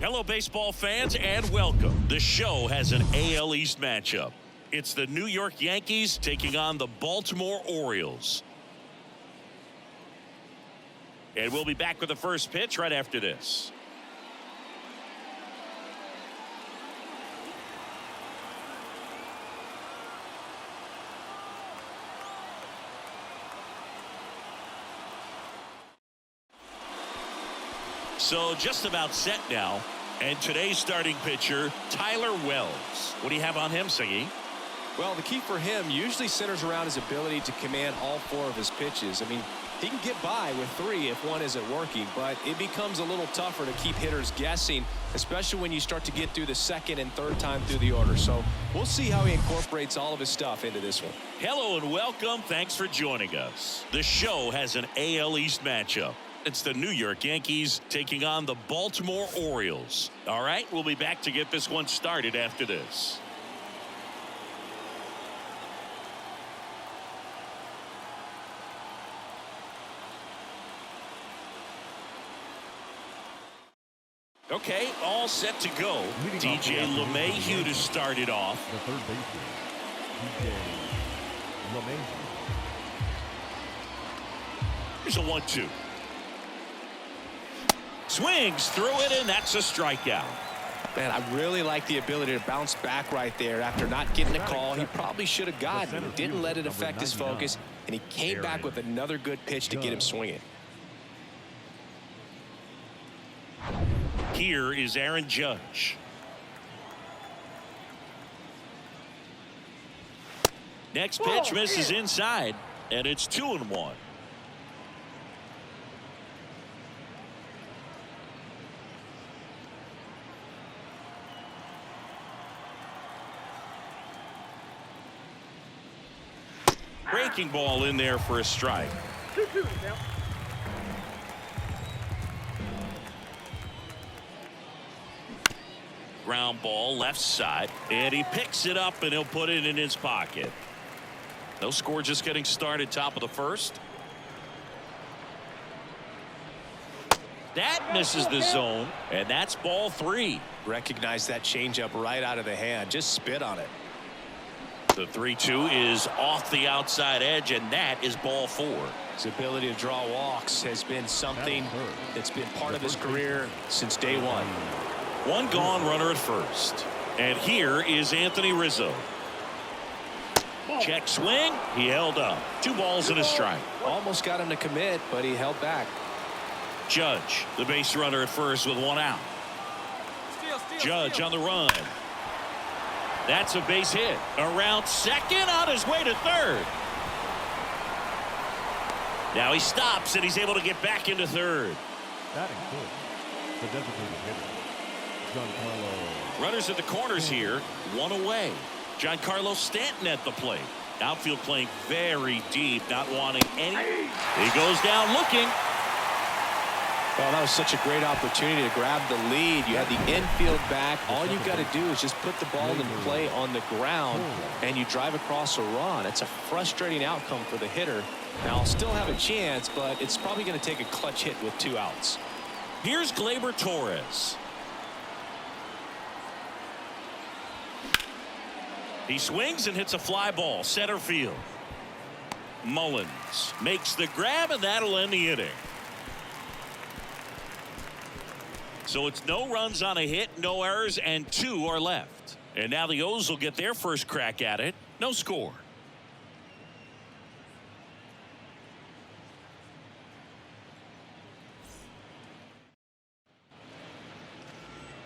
Hello, baseball fans, and welcome. The show has an AL East matchup. It's the New York Yankees taking on the Baltimore Orioles. And we'll be back with the first pitch right after this. So just about set now. And today's starting pitcher, Tyler Wells. What do you have on him, Siggy? Well, the key for him usually centers around his ability to command all four of his pitches. I mean, he can get by with three if one isn't working, but it becomes a little tougher to keep hitters guessing, especially when you start to get through the second and third time through the order. So we'll see how he incorporates all of his stuff into this one. Hello and welcome. Thanks for joining us. The show has an AL East matchup. It's the New York Yankees taking on the Baltimore Orioles. All right, we'll be back to get this one started after this. Okay, all set to go. DJ LeMahieu to start it off. The third baseman, DJ LeMahieu. Here's a 1-2. Swings through it, and that's a strikeout. Man, I really like the ability to bounce back right there after not getting a call. He probably should have gotten it. Didn't let it affect his focus, and he came back with another good pitch to get him swinging. Here is Aaron Judge. Next pitch misses inside, and it's 2-1. Breaking ball in there for a strike. Ground ball left side, and he picks it up and he'll put it in his pocket. No score, just getting started, top of the first. That misses the zone, and that's ball 3. Recognize that changeup right out of the hand. Just spit on it. The 3-2 is off the outside edge, and that is ball 4. His ability to draw walks has been something that's been part of his career since day one. One gone, runner at first. And here is Anthony Rizzo. Check swing. He held up. 2 balls and a strike. Almost got him to commit, but he held back. Judge, the base runner at first with 1 out. Judge on the run. That's a base hit. Around second, on his way to third. Now he stops, and he's able to get back into third. That includes the designated hitter, Giancarlo. Runners at the corners here, 1 away. Giancarlo Stanton at the plate. Outfield playing very deep, not wanting any. He goes down looking. Well, that was such a great opportunity to grab the lead. You had the infield back. All you've got to do is just put the ball in play on the ground, and you drive across a run. It's a frustrating outcome for the hitter. Now, I'll still have a chance, but it's probably going to take a clutch hit with 2 outs. Here's Gleyber Torres. He swings and hits a fly ball, center field. Mullins makes the grab, and that'll end the inning. So it's no runs on a hit, no errors, and 2 are left. And now the O's will get their first crack at it. No score.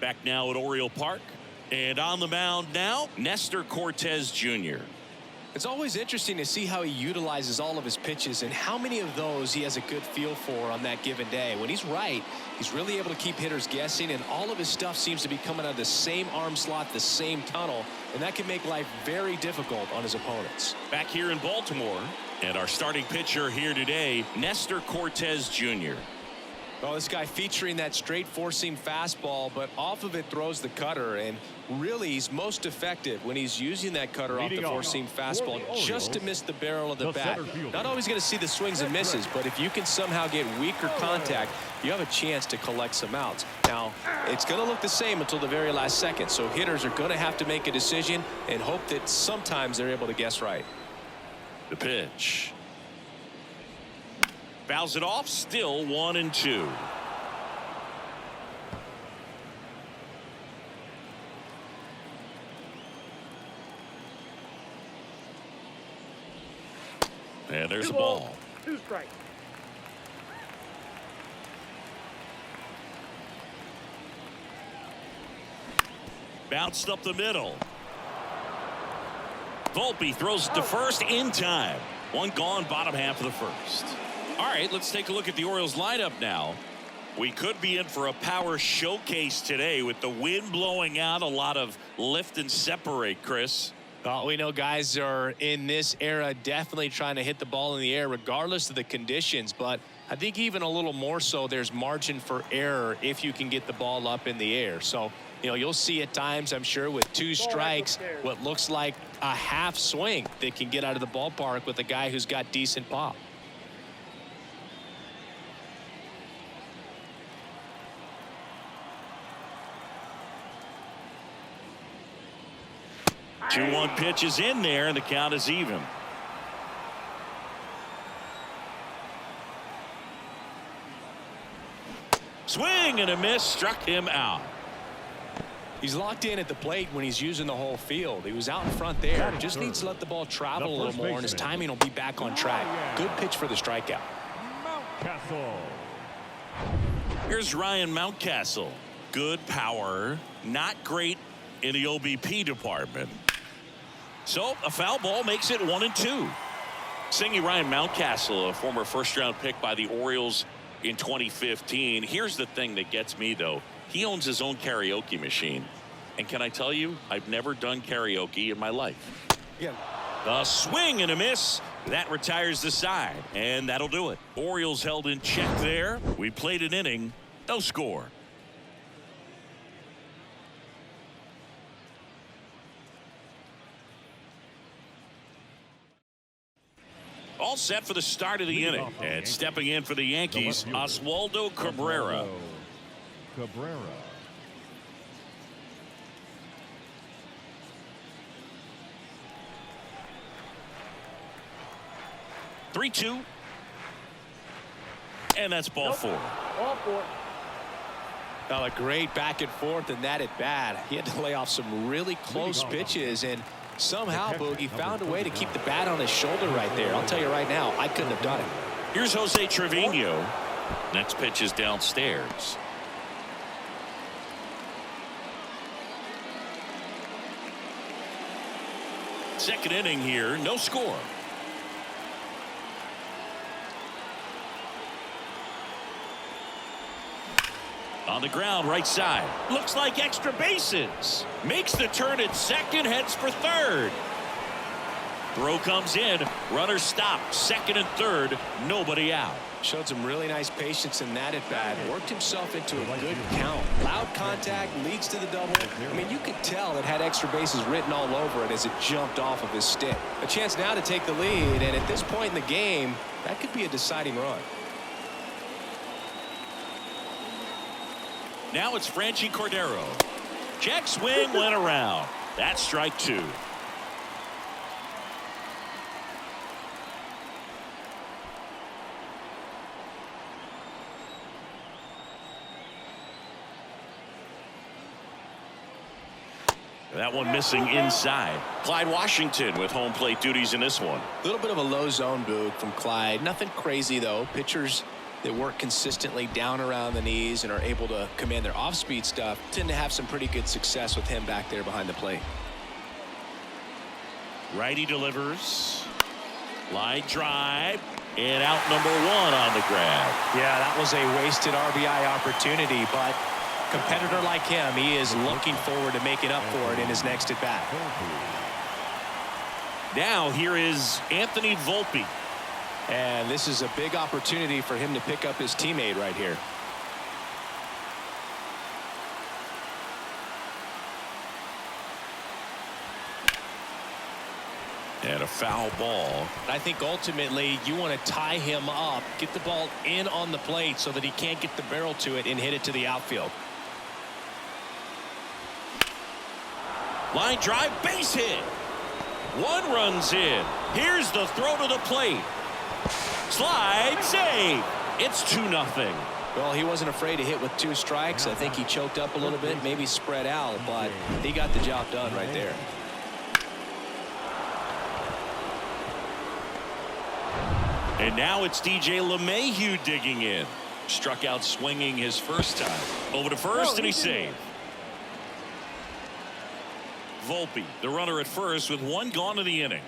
Back now at Oriole Park. And on the mound now, Nestor Cortez Jr. It's always interesting to see how he utilizes all of his pitches and how many of those he has a good feel for on that given day. When he's right, he's really able to keep hitters guessing, and all of his stuff seems to be coming out of the same arm slot, the same tunnel, and that can make life very difficult on his opponents. Back here in Baltimore, and our starting pitcher here today, Nestor Cortez Jr. Well, this guy featuring that straight four-seam fastball, but off of it throws the cutter, and really he's most effective when he's using that cutter off the four-seam fastball just to miss the barrel of the bat. Not always going to see the swings and misses, but if you can somehow get weaker contact, you have a chance to collect some outs. Now, it's going to look the same until the very last second, so hitters are going to have to make a decision and hope that sometimes they're able to guess right. The pitch. Fouls it off, still 1-2. And there's the ball. 2 strikes. Bounced up the middle. Volpe throws it to first in time. One gone, bottom half of the first. All right, let's take a look at the Orioles lineup now. We could be in for a power showcase today with the wind blowing out, a lot of lift and separate, Chris. Well, we know guys are in this era definitely trying to hit the ball in the air regardless of the conditions, but I think even a little more so there's margin for error if you can get the ball up in the air. So, you know, you'll see at times, I'm sure, with 2 strikes, what looks like a half swing that can get out of the ballpark with a guy who's got decent pop. 2-1 pitch is in there, and the count is even. Swing and a miss, struck him out. He's locked in at the plate when he's using the whole field. He was out in front there. Just needs to let the ball travel a little more, and his timing will be back on track. Good pitch for the strikeout. Mountcastle. Here's Ryan Mountcastle. Good power, not great in the OBP department. So a foul ball makes it 1-2. Singing Ryan Mountcastle, a former first-round pick by the Orioles in 2015. Here's the thing that gets me, though. He owns his own karaoke machine. And can I tell you, I've never done karaoke in my life. Yeah. A swing and a miss. That retires the side, and that'll do it. Orioles held in check there. We played an inning, no score. All set for the start of the inning. And stepping in for the Yankees, Oswaldo Cabrera. Cabrera. Three-two. And that's ball 4. Ball 4. Well, a great back and forth, and that at bat. He had to lay off some really close pitches, and somehow Boogie found a way to keep the bat on his shoulder right there. I'll tell you right now, I couldn't have done it. Here's Jose Trevino. Next pitch is downstairs. Second inning here, no score. On the ground, right side. Looks like extra bases. Makes the turn at second, heads for third. Throw comes in. Runner stopped. Second and third. Nobody out. Showed some really nice patience in that at bat. Worked himself into a good count. Loud contact leads to the double. I mean, you could tell it had extra bases written all over it as it jumped off of his stick. A chance now to take the lead, and at this point in the game, that could be a deciding run. Now it's Franchi Cordero. Check swing, went around. That's strike 2. That one missing inside. Clyde Washington with home plate duties in this one. A little bit of a low zone, Boog, from Clyde. Nothing crazy, though. Pitchers that work consistently down around the knees and are able to command their off-speed stuff tend to have some pretty good success with him back there behind the plate. Righty delivers. Line drive. And out number 1 on the grab. Yeah, that was a wasted RBI opportunity, but competitor like him, he is looking forward to making up for it in his next at bat. Now here is Anthony Volpe. And this is a big opportunity for him to pick up his teammate right here. And a foul ball. I think ultimately you want to tie him up, get the ball in on the plate so that he can't get the barrel to it and hit it to the outfield. Line drive, base hit. One run's in. Here's the throw to the plate. Slide, save. It's 2-0. Well, he wasn't afraid to hit with 2 strikes. I think he choked up a little bit, maybe spread out, but he got the job done right there. And now it's DJ LeMahieu digging in. Struck out swinging his first time. Over to first, and he saved. Volpe, the runner at first with 1 gone in the inning.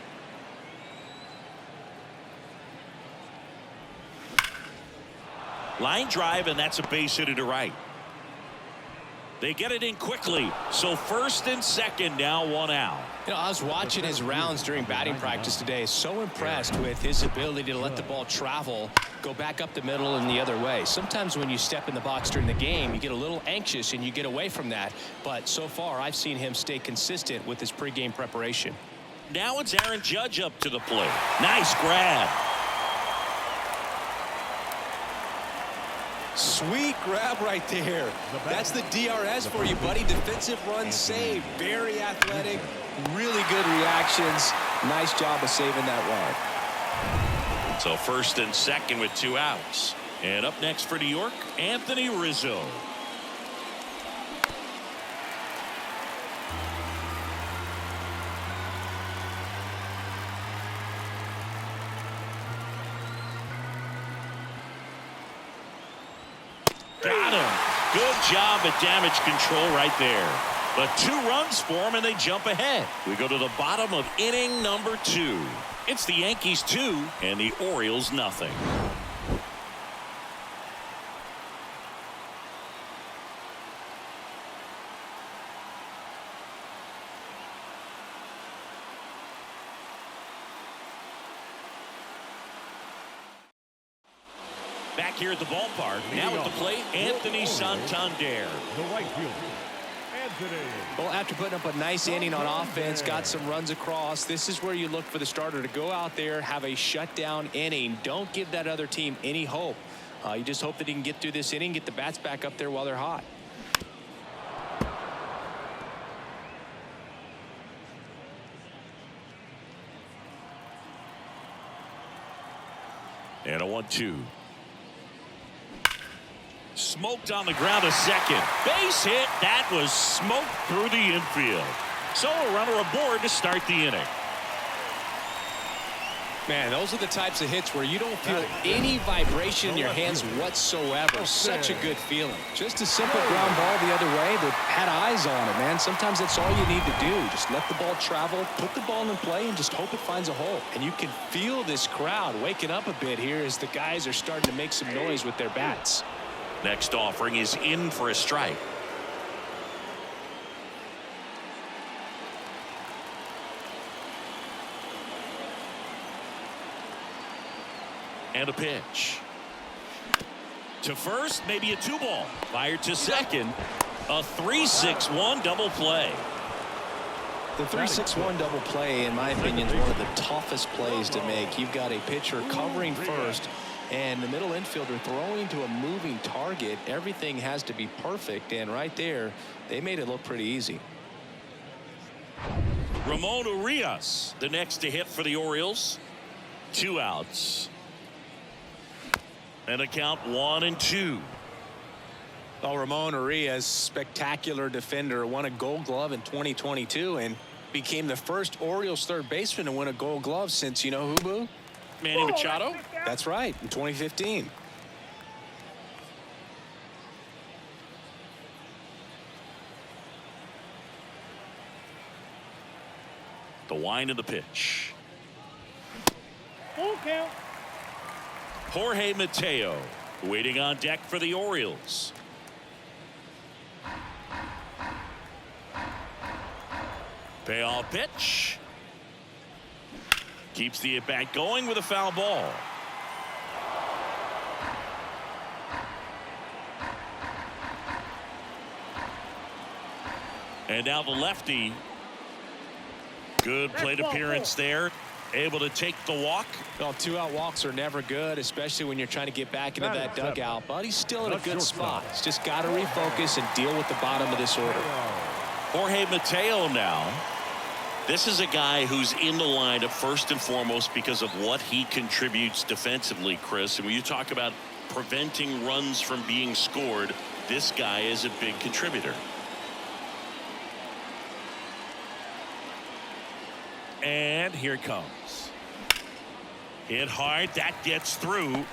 Line drive, and that's a base hit to right. They get it in quickly. So first and second, now 1 out. You know, I was watching his rounds during batting practice today. So impressed with his ability to let the ball travel, go back up the middle and the other way. Sometimes when you step in the box during the game, you get a little anxious and you get away from that. But so far, I've seen him stay consistent with his pregame preparation. Now it's Aaron Judge up to the plate. Nice grab. Sweet grab right there. That's the DRS for you, buddy. Defensive run save. Very athletic. Really good reactions. Nice job of saving that run. So first and second with 2 outs. And up next for New York, Anthony Rizzo. Got him. Good job at damage control right there. But 2 runs for him, and they jump ahead. We go to the bottom of inning number 2. It's the Yankees 2 and the Orioles nothing. Back here at the ballpark. Now at the plate, Anthony Santander. The right fielder, Anthony. Well, after putting up a nice inning on offense, got some runs across, this is where you look for the starter to go out there, have a shutdown inning. Don't give that other team any hope. You just hope that he can get through this inning, get the bats back up there while they're hot. And a 1-2. Smoked on the ground to second. Base hit. That was smoked through the infield. So a runner aboard to start the inning. Man, those are the types of hits where you don't feel any vibration in your hands whatsoever. Such a good feeling. Just a simple ground ball the other way, but had eyes on it, man. Sometimes that's all you need to do. Just let the ball travel, put the ball in play, and just hope it finds a hole. And you can feel this crowd waking up a bit here as the guys are starting to make some noise with their bats. Next offering is in for a strike. And a pitch. To first, maybe a 2-ball. Fired to second. A 3-6-1 double play. The 3-6-1 double play, in my opinion, is one of the toughest plays to make. You've got a pitcher covering first, and the middle infielder throwing to a moving target. Everything has to be perfect, and right there, they made it look pretty easy. Ramon Urias, the next to hit for the Orioles. 2 outs. And a count 1-2. Well, Ramon Urias, spectacular defender, won a Gold Glove in 2022 and became the first Orioles third baseman to win a Gold Glove since, you know who, Boo? Manny Machado. That's right, in 2015. The wind of the pitch. Full count. Jorge Mateo waiting on deck for the Orioles. Payoff pitch. Keeps the at-bat going with a foul ball. And now the lefty. Good plate appearance there. Able to take the walk. Well, 2-out walks are never good, especially when you're trying to get back into that dugout. But he's still in a good spot. He's just got to refocus and deal with the bottom of this order. Jorge Mateo now. This is a guy who's in the lineup first and foremost because of what he contributes defensively, Chris. And when you talk about preventing runs from being scored, this guy is a big contributor. And here it comes. Hit hard. That gets through.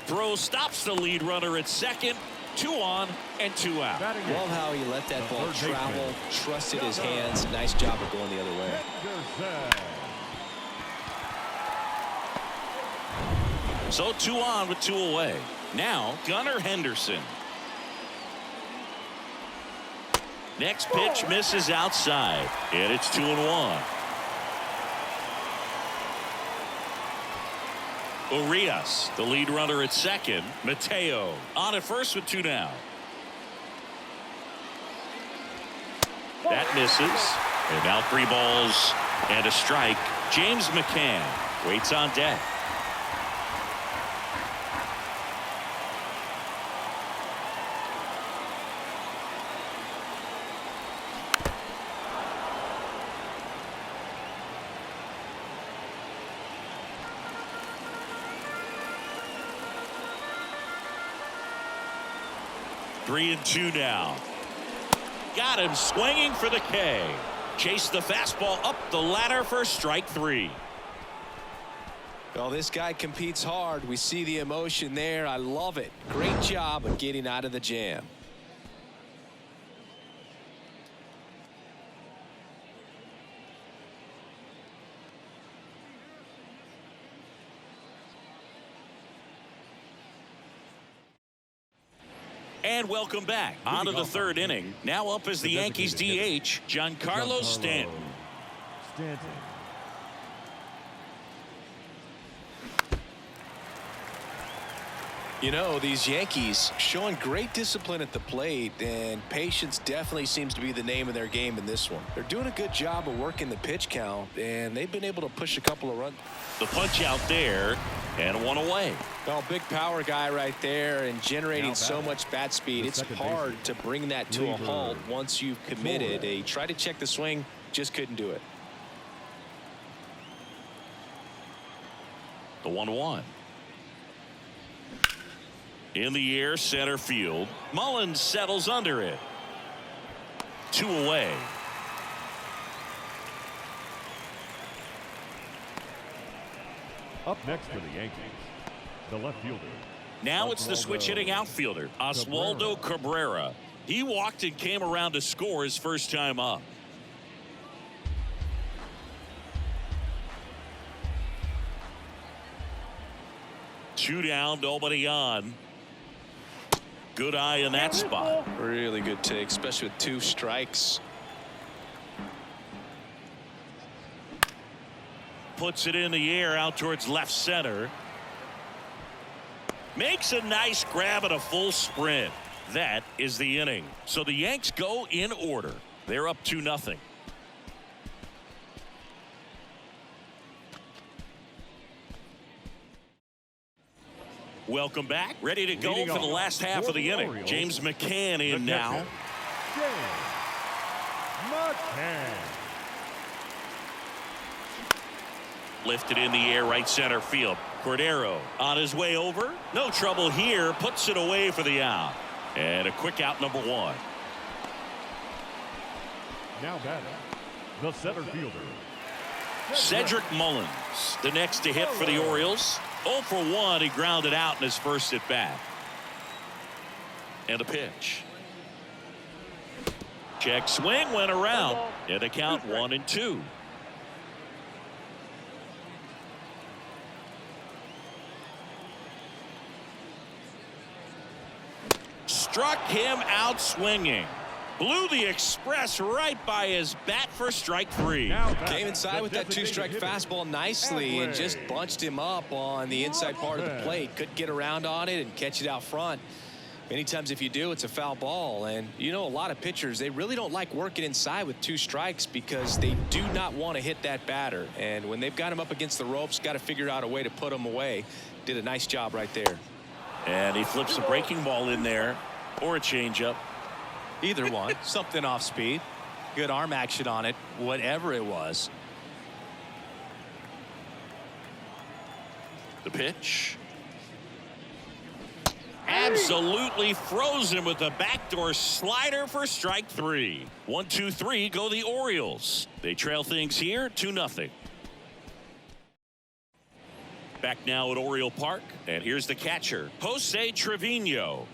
Throw stops the lead runner at second. 2 on and 2 out. Love how he let that ball travel, trusted his hands. Nice job of going the other way. So 2 on with 2 away. Now Gunnar Henderson. Next pitch misses outside, and it's 2-1. Urias, the lead runner at second. Mateo on at first with 2 down. That misses. And now 3 balls and a strike. James McCann waits on deck. Three and 2 now. Got him swinging for the K. Chase the fastball up the ladder for strike 3. Well, this guy competes hard. We see the emotion there. I love it. Great job of getting out of the jam. And welcome back. On to the 3rd inning. Now up is the Yankees DH, Giancarlo Stanton. You know, these Yankees showing great discipline at the plate, and patience definitely seems to be the name of their game in this one. They're doing a good job of working the pitch count, and they've been able to push a couple of runs. The punch out there, and 1 away. Well, big power guy right there, and generating so much bat speed. It's hard to bring that to a halt once you've committed. He tried to check the swing, just couldn't do it. The 1-1. In the air, center field. Mullins settles under it. 2 away. Up next for the Yankees, the left fielder. Now it's the switch hitting outfielder, Oswaldo Cabrera. He walked and came around to score his first time up. Two down, nobody on. Good eye in that spot. Really good take, especially with 2 strikes. Puts it in the air out towards left center. Makes a nice grab at a full sprint. That is the inning. So the Yanks go in order. They're up 2-0. Welcome back. Ready to go for the last half of the inning. James McCann in now. James McCann. Lifted in the air, right center field. Cordero on his way over. No trouble here. Puts it away for the out. And a quick out, number 1. Now batting, the center fielder, Cedric Mullins, the next to hit for the Orioles. 0 for 1. He grounded out in his first at bat. And a pitch. Check swing, went around. And a count 1-2. Struck him out swinging. Blew the express right by his bat for strike 3. Came inside with that 2-strike fastball nicely and just bunched him up on the inside part of the plate. Couldn't get around on it and catch it out front. Many times if you do, it's a foul ball. And you know, a lot of pitchers, they really don't like working inside with 2 strikes because they do not want to hit that batter. And when they've got him up against the ropes, got to figure out a way to put him away. Did a nice job right there. And he flips a breaking ball in there, or a changeup. Either one. Something off speed. Good arm action on it, whatever it was. The pitch. Absolutely throws him with a backdoor slider for strike 3. 1-2-3 go the Orioles. They trail things here 2-0. Back now at Oriole Park, and here's the catcher, Jose Trevino.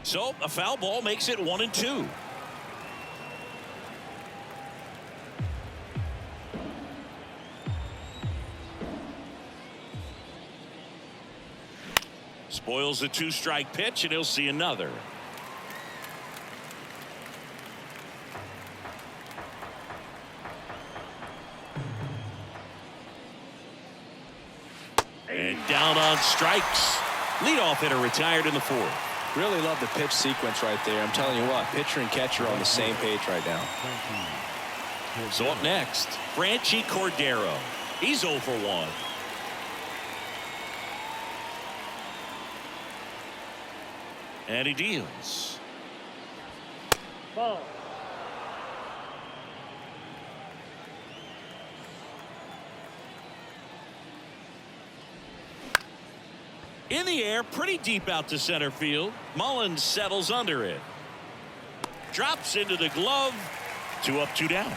So a foul ball makes it 1-2. Spoils the 2-strike pitch, and he'll see another. And down on strikes. Leadoff hitter retired in the 4th. Really love the pitch sequence right there. I'm telling you what, pitcher and catcher are on the same page right now. So up next, Franchy Cordero. He's 0 for 1. And he deals. Ball. In the air, pretty deep out to center field. Mullins settles under it. Drops into the glove. 2 up, 2 down.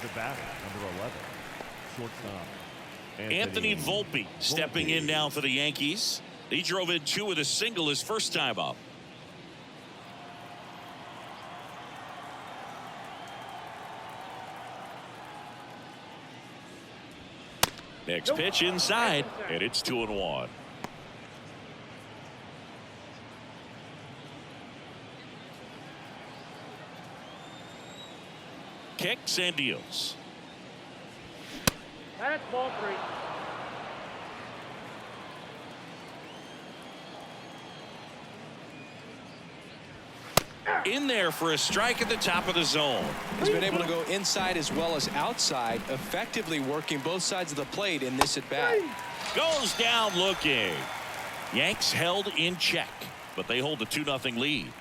The batter, number 11, shortstop. Anthony Volpe stepping in now for the Yankees. He drove in 2 with a single his first time up. Next pitch inside, and it's 2-1. Kicks and deals. That's ball 3. In there for a strike at the top of the zone. He's been able to go inside as well as outside, effectively working both sides of the plate in this at bat. Goes down looking. Yanks held in check, but they hold a 2-0 lead.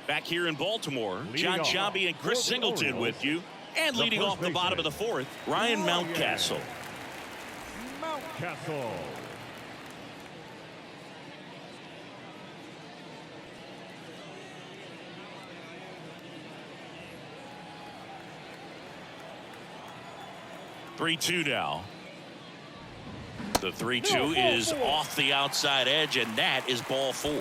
Back here in Baltimore, John Sciambi and Chris Singleton with you. And leading off the bottom of the 4th, Ryan Mountcastle. Mountcastle. Three-two now. The 3-2 is off the outside edge, and that is ball 4.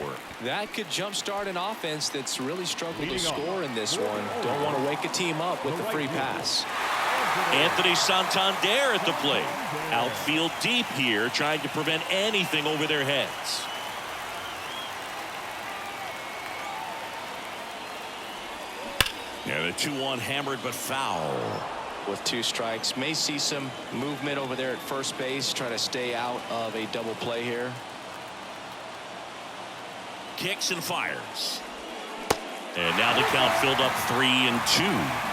That could jumpstart an offense that's really struggled to score in this one. Don't want to wake a team up with the free pass. Anthony Santander at the plate. Outfield deep here, trying to prevent anything over their heads. And a 2-1 hammered but foul. With 2 strikes, may see some movement over there at first base, try to stay out of a double play here. Kicks and fires. And now the count filled up 3-2.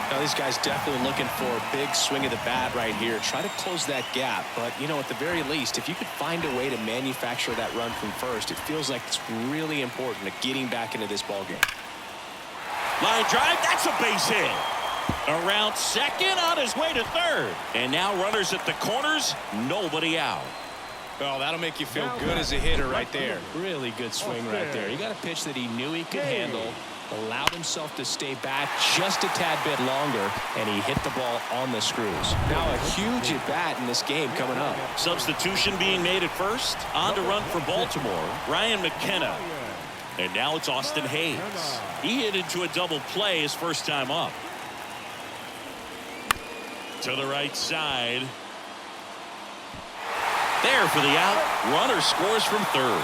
Now these guys definitely looking for a big swing of the bat right here. Try to close that gap. But, you know, at the very least, if you could find a way to manufacture that run from first, it feels like it's really important to getting back into this ballgame. Line drive, that's a base hit. Around second, on his way to third. And now runners at the corners, nobody out. Well, that'll make you feel good as a hitter right there. Really good swing right there. He got a pitch that he knew he could handle, allowed himself to stay back just a tad bit longer, and he hit the ball on the screws. Now a huge at bat in this game coming up. Substitution being made at first. On to run for Baltimore, Ryan McKenna. And now it's Austin Hayes. He hit into a double play his first time up. To the right side. There for the out. Runner scores from third.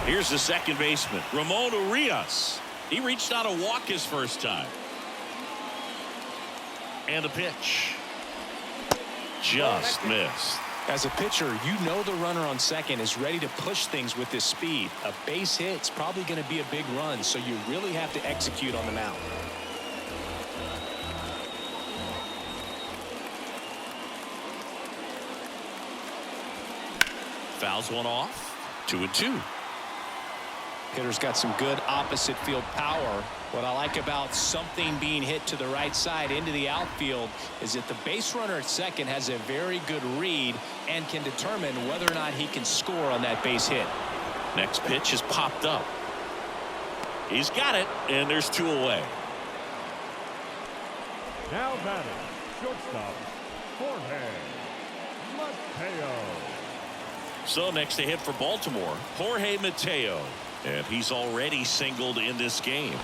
Here's the second baseman, Ramon Urias. He reached out a walk his first time. And a pitch. Just missed. As a pitcher, you know the runner on second is ready to push things with his speed. A base hit's probably going to be a big run, so you really have to execute on the mound. Fouls one off. 2-2. Hitter's got some good opposite field power. What I like about something being hit to the right side into the outfield is that the base runner at second has a very good read and can determine whether or not he can score on that base hit. Next pitch is popped up. He's got it, and there's 2 away. Now batting, shortstop, Jorge Mateo. So next to hit for Baltimore, Jorge Mateo. And he's already singled in this game.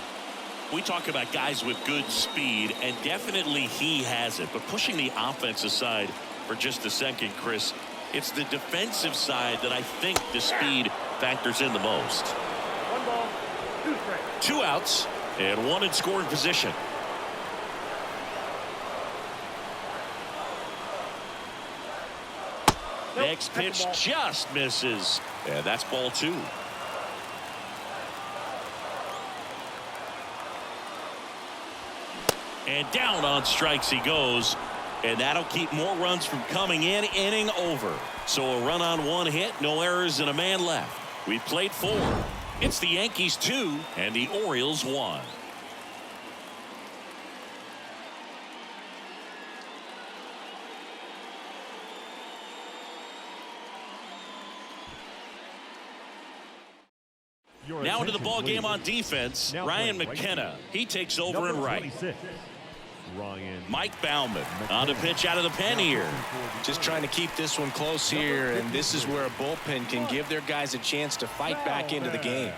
We talk about guys with good speed, and definitely he has it. But pushing the offense aside for just a second, Chris, it's the defensive side that I think the speed factors in the most. 1 ball, 2 strikes. 2 outs and 1 in scoring position. Next pitch just misses. And that's ball 2. And down on strikes he goes. And that'll keep more runs from coming in. Inning over. So a run on 1 hit, no errors, and a man left. We played 4. It's the Yankees 2 and the Orioles 1. Now into the ball game on defense. Ryan McKenna. He takes over in right. Mike Baumann on the pitch out of the pen here. Just trying to keep this one close here, and this is where a bullpen can give their guys a chance to fight back into the game.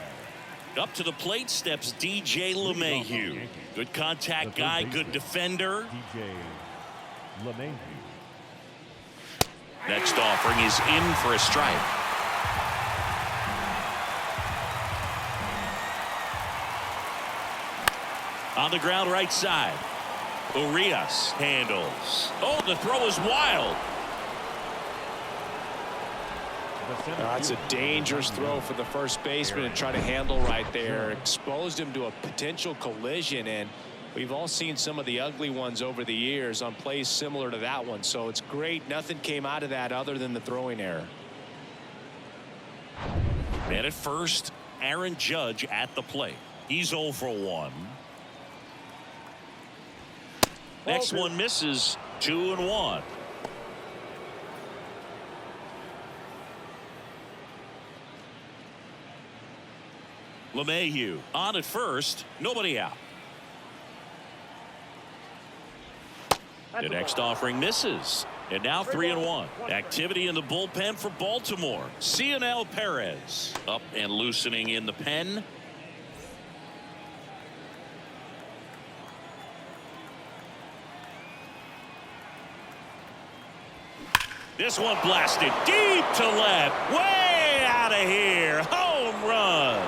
Up to the plate steps DJ LeMahieu. Good contact guy, good defender. Next offering is in for a strike. On the ground right side. Urias handles. Oh, the throw is wild. That's a dangerous throw for the first baseman to try to handle right there. Exposed him to a potential collision, and we've all seen some of the ugly ones over the years on plays similar to that one. So it's great nothing came out of that other than the throwing error. And at first, Aaron Judge at the plate. He's 0 for 1. Next one misses. 2-1. LeMahieu on at first. Nobody out. The next offering misses. And now 3-1. Activity in the bullpen for Baltimore. Cionel Perez up and loosening in the pen. This one blasted deep to left. Way out of here. Home run.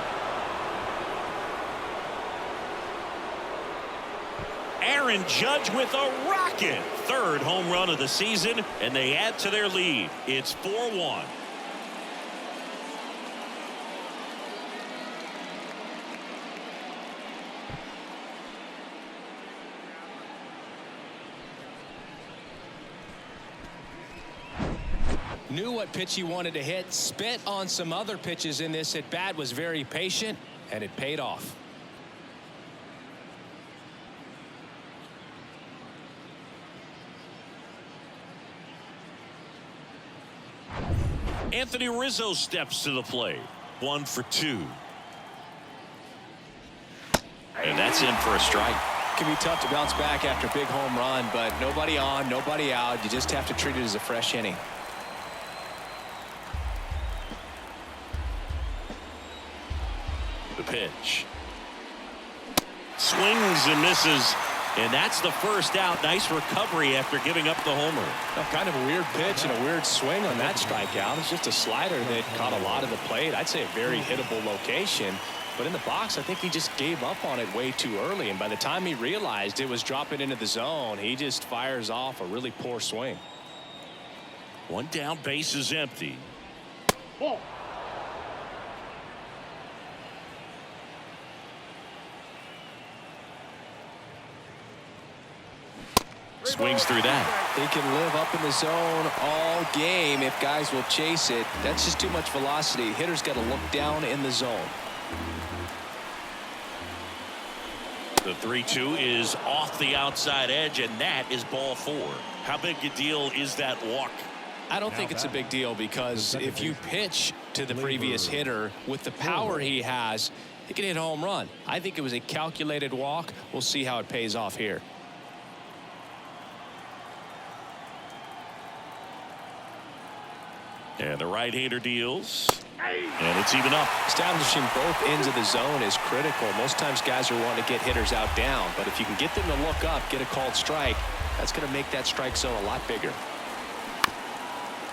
Aaron Judge with a rocket. 3rd home run of the season, and they add to their lead. It's 4-1. Knew what pitch he wanted to hit, spit on some other pitches in this at bat, was very patient, and it paid off. Anthony Rizzo steps to the plate. 1 for 2. And that's in for a strike. It can be tough to bounce back after a big home run, but nobody on, nobody out. You just have to treat it as a fresh inning. The pitch. Swings and misses. And that's the first out. Nice recovery after giving up the homer. Kind of a weird pitch and a weird swing on that strikeout. It's just a slider that caught a lot of the plate. I'd say a very hittable location. But in the box, I think he just gave up on it way too early. And by the time he realized it was dropping into the zone, he just fires off a really poor swing. One down, base is empty. Ball. Swings through that. He can live up in the zone all game if guys will chase it. That's just too much velocity. Hitter's got to look down in the zone. The 3-2 is off the outside edge, and that is ball 4. How big a deal is that walk? I don't think it's a big deal because if you pitch to the previous hitter with the power he has, he can hit a home run. I think it was a calculated walk. We'll see how it pays off here. And the right-hander deals. And it's even up. Establishing both ends of the zone is critical. Most times guys are wanting to get hitters out down, but if you can get them to look up, get a called strike, that's going to make that strike zone a lot bigger.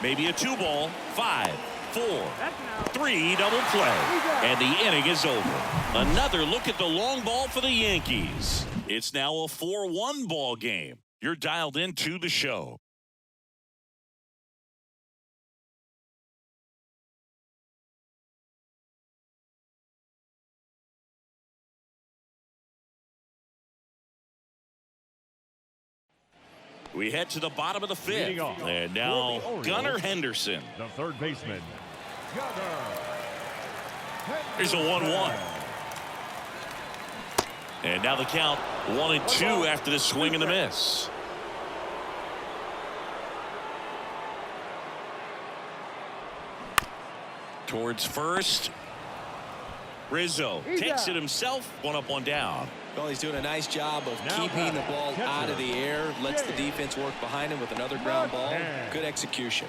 Maybe a 2-ball. 5, 4, 3, double play. And the inning is over. Another look at the long ball for the Yankees. It's now a 4-1 ball game. You're dialed into the show. We head to the bottom of the 5th. And now Gunnar Henderson. The third baseman, Gunnar. Here's a 1-1. And now the count 1-2 after the swing and the miss. Towards first. Rizzo takes it himself. 1 up, 1 down. Well, he's doing a nice job of keeping the ball out of the air, lets the defense work behind him with another ground ball. Good execution.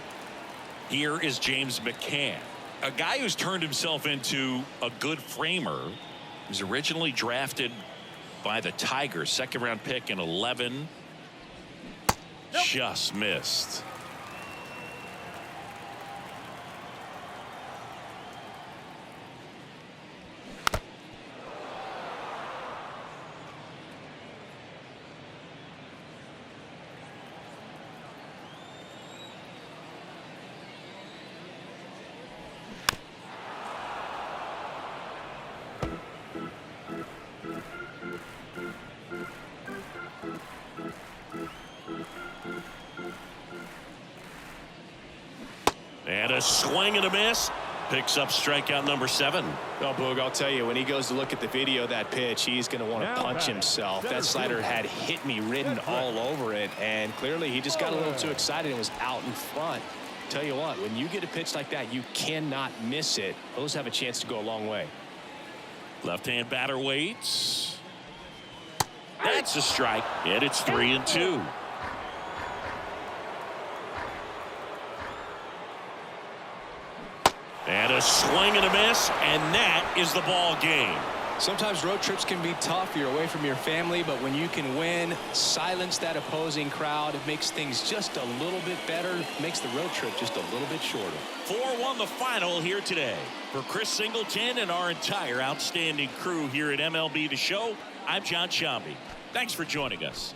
Here is James McCann, a guy who's turned himself into a good framer. He was originally drafted by the Tigers, 2nd-round pick in 11. Just missed. And a swing and a miss. Picks up strikeout number 7. Well, Boog, I'll tell you, when he goes to look at the video of that pitch, he's going to want to punch himself. That slider had hit me written all over it, and clearly he just got a little too excited and was out in front. Tell you what, when you get a pitch like that, you cannot miss it. Those have a chance to go a long way. Left-hand batter waits. That's a strike, and it's 3-2. And a swing and a miss, and that is the ball game. Sometimes road trips can be tough. You're away from your family, but when you can win, silence that opposing crowd, it makes things just a little bit better, makes the road trip just a little bit shorter. 4-1 the final here today. For Chris Singleton and our entire outstanding crew here at MLB The Show, I'm John Shambi. Thanks for joining us.